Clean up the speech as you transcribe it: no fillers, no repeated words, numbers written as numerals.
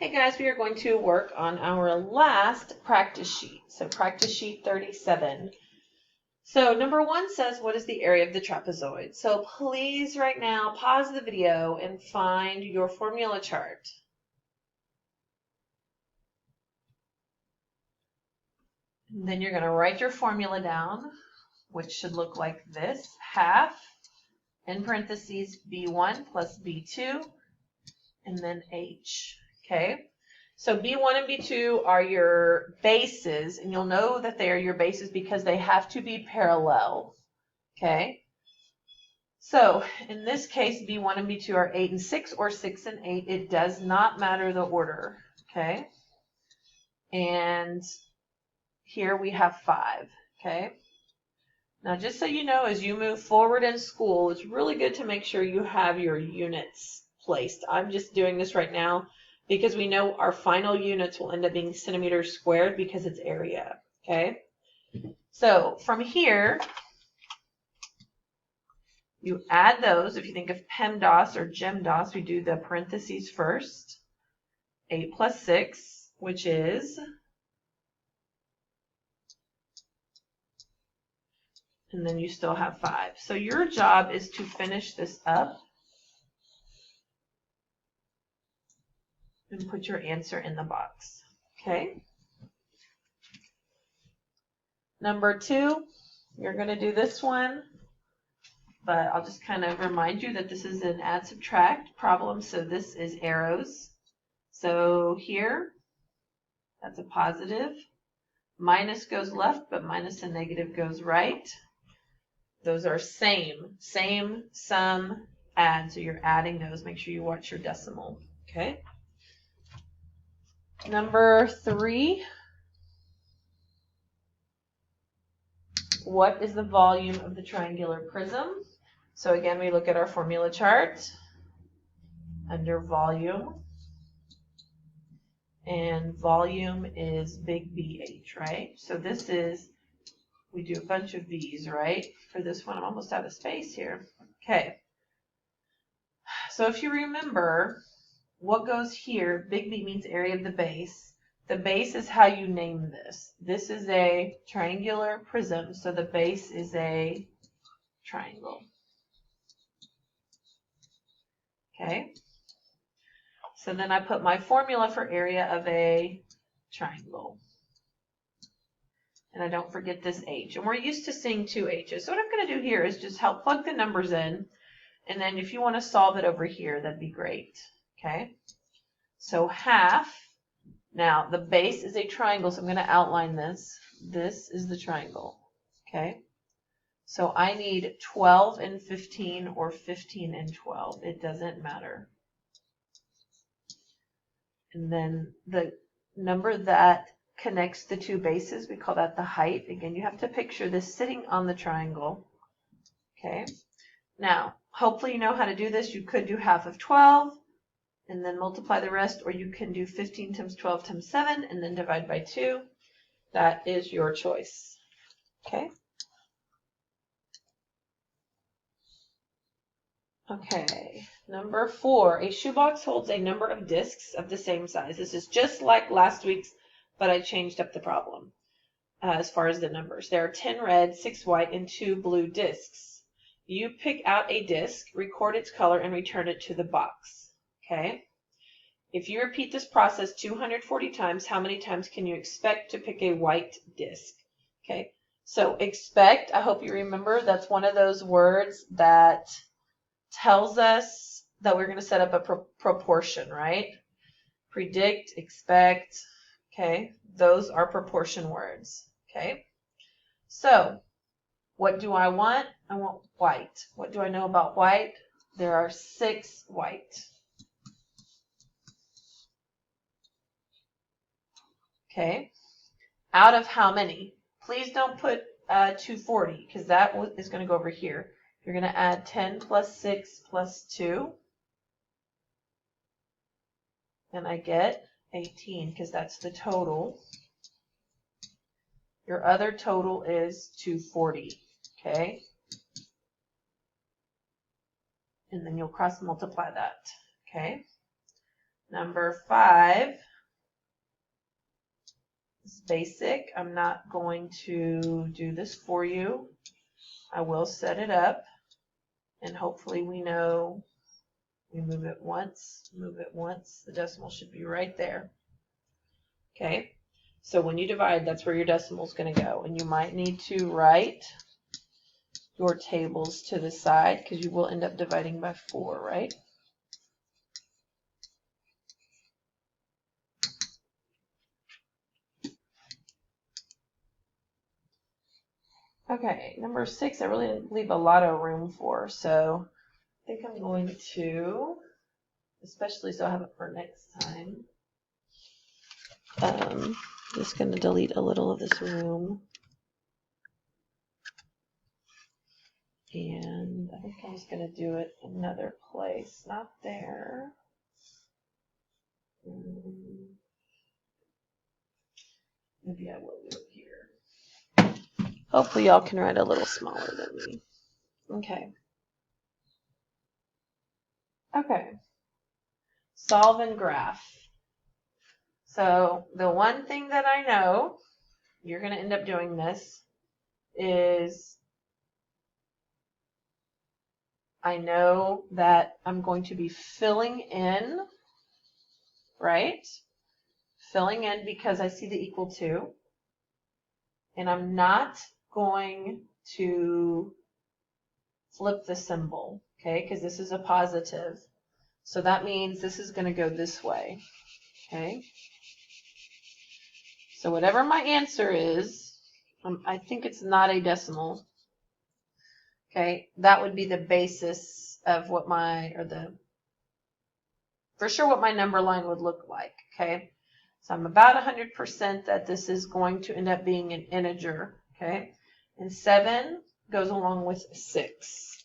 Hey guys, we are going to work on our last practice sheet. So practice sheet 37. So number 1 says, what is the area of the trapezoid? So please right now pause the video and find your formula chart. And then you're going to write your formula down, which should look like this. Half, in parentheses, B1 plus B2, and then H. Okay? So B1 and B2 are your bases, and you'll know that they are your bases because they have to be parallel. Okay? So in this case, B1 and B2 are 8 and 6 or 6 and 8. It does not matter the order. Okay? And here we have 5. Okay? Now just so you know, as you move forward in school, it's really good to make sure you have your units placed. I'm just doing this right now because we know our final units will end up being centimeters squared because it's area, okay? So from here, you add those. If you think of PEMDAS or GEMDAS, we do the parentheses first. 8 plus 6, which is, and then you still have 5. So your job is to finish this up and put your answer in the box, okay? Number 2, you're going to do this one, but I'll just kind of remind you that this is an add subtract problem, so this is arrows. So here, that's a positive. Minus goes left, but minus and negative goes right. Those are same, sum, add, so you're adding those. Make sure you watch your decimal, okay? Number 3, what is the volume of the triangular prism? So again, we look at our formula chart under volume, and volume is big BH, right? So this is, we do a bunch of V's, right? For this one, I'm almost out of space here. Okay. So if you remember, what goes here, big B means area of the base. The base is how you name this. This is a triangular prism, so the base is a triangle. Okay? So then I put my formula for area of a triangle. And I don't forget this H. And we're used to seeing 2 H's. So what I'm going to do here is just help plug the numbers in. And then if you want to solve it over here, that'd be great. Okay? So half. Now, the base is a triangle, so I'm going to outline this. This is the triangle. Okay? So I need 12 and 15 or 15 and 12. It doesn't matter. And then the number that connects the 2 bases, we call that the height. Again, you have to picture this sitting on the triangle. Okay? Now, hopefully you know how to do this. You could do half of 12 and then multiply the rest, or you can do 15 times 12 times 7 and then divide by 2. That is your choice. Okay? Okay, number 4. A shoebox holds a number of discs of the same size. This is just like last week's, but I changed up the problem as far as the numbers. There are 10 red, 6 white, and 2 blue discs. You pick out a disc, record its color, and return it to the box. Okay? If you repeat this process 240 times, how many times can you expect to pick a white disc? Okay, so expect, I hope you remember, that's one of those words that tells us that we're going to set up a proportion, right? Predict, expect, okay? Those are proportion words, okay? So, what do I want? I want white. What do I know about white? There are 6 white. Okay? Out of how many? Please don't put 240 because that is going to go over here. You're going to add 10 plus 6 plus 2. And I get 18 because that's the total. Your other total is 240. Okay? And then you'll cross multiply that. Okay? Number 5 is basic. I'm not going to do this for you. I will set it up, and hopefully we know we move it once, the decimal should be right there. Okay, so when you divide, that's where your decimal is going to go, and you might need to write your tables to the side because you will end up dividing by 4, right? Okay, number 6, I really didn't leave a lot of room for, so I think I'm going to, especially so I have it for next time, just going to delete a little of this room. And I think I'm just going to do it another place, not there. Maybe I will do it here. Hopefully y'all can write a little smaller than me. Okay. Okay. Solve and graph. So the one thing that I know, you're going to end up doing this, is I know that I'm going to be filling in, right? Filling in because I see the equal to. And I'm not going to flip the symbol, okay, because this is a positive. So that means this is going to go this way, okay? So whatever my answer is, I think it's not a decimal, okay? That would be the basis of what for sure what my number line would look like, okay? So I'm about 100% that this is going to end up being an integer, okay? And 7 goes along with 6.